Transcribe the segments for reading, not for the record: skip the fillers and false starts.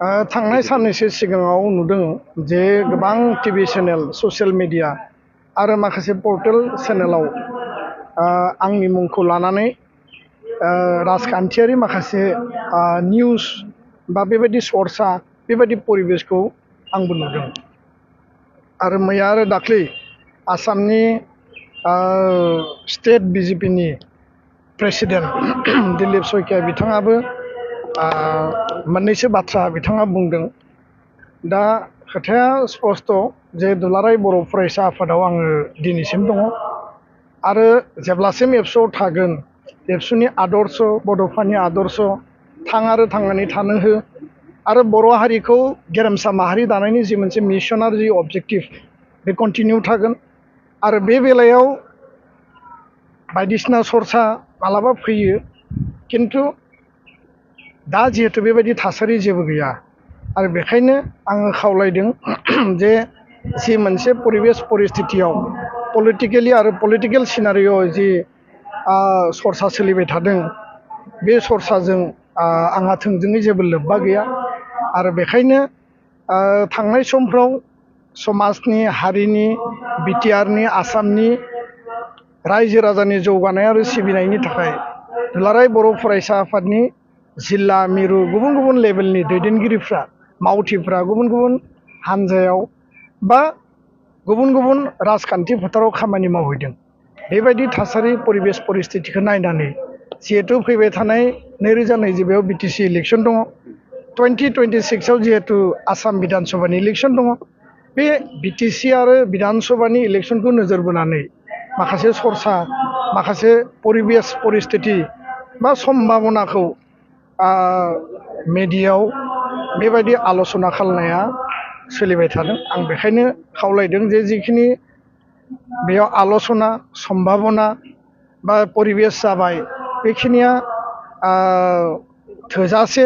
थांनाय साननैसो सिगाङाव नुदों जे गोबां टिभि चेनेल ससियेल मिडिया आरो माखासे पर्टेल चेनेलाव आंनि मुंखौ लानानै राजखान्थियारि माखासे निउस बा बेबायदि सर्सा बेबायदि परिबेसखौ आंबो नुदों। आरो मैया आरो दाख्लै आसामनि स्टेट बिजेपिनि प्रेसिडेन्ट दिलीप शइकिया बिथाङाबो मोननैसो बाथ्रा बिथाङा बुंदों। दा खोथाया स्पष्ट जे दुलाराय बर' फरायसा आफादाव आङो दिनैसिम दङ आरो जेब्लासिम एबसुआव थागोन एबसुनि आदर्श बड'फानि आदर्श थां आरो थांनानै थानो हो आरो बर' हारिखौ गेरेमसा माहारि दानायनि जि मोनसे मिशन आरो जि अबजेक्टिभ बे कन्टिनिउ थागोन। आरो बे बेलायाव बायदिसिना सर्सा मालाबा फैयो, किन्तु दा जिहेतु बेबायदि थासारि जेबो गैया आरो बेखायनो आङो खावलायदों जे जि मोनसे परिबेस परिस्थितियाव पलिटिकेलि आरो पलिटिकेल सिनारिअ जि सर्सा सोलिबाय थादों बे सर्साजों आंहा थोंजोङै जेबो लोब्बा गैया। आरो बेखायनो थांनाय समफ्राव समाजनि हारिनि बिटिआरनि आसामनि रायजो राजानि जौगानाय आरो सिबिनायनि थाखाय दुलाराय बर' फरायसा आफादनि जिल्ला मिरु गुबुन गुबुन लेभेलनि दैदेनगिरिफ्रा मावथिफ्रा गुबुन गुबुन हानजायाव बा गुबुन गुबुन राजखान्थि फोथाराव खामानि मावहैदों। बेबायदि थासारि परिबेस परिस्थितिखौ नायनानै जिहेतु फैबाय थानाय 2020 बिटिसि इलेक्सन दङ, 2026आव जिहेतु आसाम बिधान सभानि इलेक्सन दङ, बे बिटिसि आरो बिधान सभानि इलेक्सनखौ नोजोर बोनानै माखासे सर्सा माखासे परिबेस परिस्थिति बा सम्भाबनाखौ मेडियायाव बेबायदि आल'सना खालामनाया सोलिबाय थादों। आं बेखायनो खावलायदों जे जिखिनि बेयाव आल'सना सम्भाबना बा परिबेस जाबाय बेखिनिया थोजासे,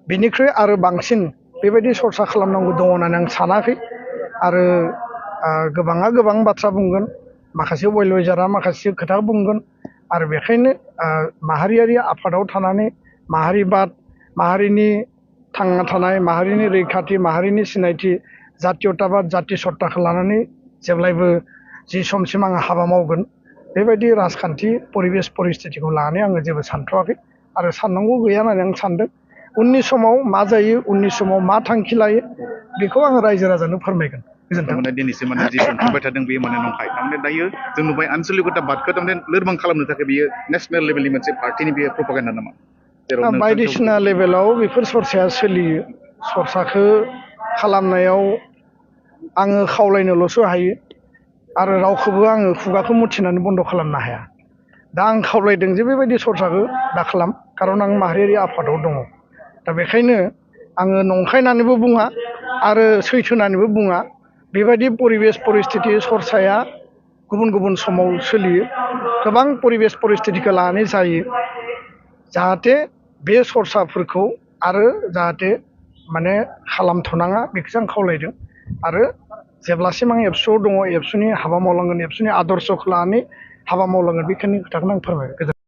बेनिख्रुइ आरो बांसिन बेबायदि सर्सा खालामनांगौ दङ होननानै आं सानाखै। आरो गोबाङा गोबां बाथ्रा बुंगोन, माखासे वेलविजारा माखासे खोथा बुंगोन। आरो बेखायनो माहारियारि आफादाव थानानै माहारिबाद, माहारिनि थांना थानाय, माहारिनि रैखाथि, माहारिनि सिनायथि, जातीयताबाद, जाति सत्ताखौ लानानै जेब्लायबो जि समसिम आङो हाबा मावगोन बेबायदि राजखान्थि परिबेस परिस्थितिखौ लानानै आङो जेबो सानथ'वाखै आरो साननांगौ गैया होननानै आं सानदों। उननि समाव मा जायो, उननि समाव मा थांखि लायो बेखौ आङो रायजो राजानो फोरमायगोन। गोजोन्थों। दिनैसिम जि सोंखांबाय थादों बेयो नंखाय। दायो जों नुबाय आनसलिकताबादखौ लोरबां खालामनो थाखाय बियो नेसनेल लेभेलनि मोनसे पार्टिनि बेयो प्रपागान्डा नामा? बायदिसिना लेभेलाव बेफोर सर्साया सोलियो। सर्साखौ खालामनायाव आङो खावलायनोल'सो हायो आरो रावखौबो आङो खुगाखौ मुथिनानै बन्द' खालामनो हाया। दा आं खावलायदों जे बेबायदि सर्साखौ दा खालाम, खारन आं माहारियारि आफादाव दङ। दा बेखायनो आङो नंखाय होननानैबो बुङा आरो सैथो होननानैबो बुङा। बेबायदि परिबेस परिस्थिति सर्साया गुबुन गुबुन समाव सोलियो, गोबां परिबेस परिस्थितिखौ लानानै जायो। जाहाथे बे सर्साफोरखौ आरो जाहाथे खालामथ'नाङा बेखौसो आं खावलायदों। आरो जेब्लासिम आं एबसुआव दङ एबसुनि हाबा मावलांगोन, एबसुनि आदर्शखौ लानानै हाबा मावलांगोन, बेखिनि खोथाखौनो आं फोरमायबाय।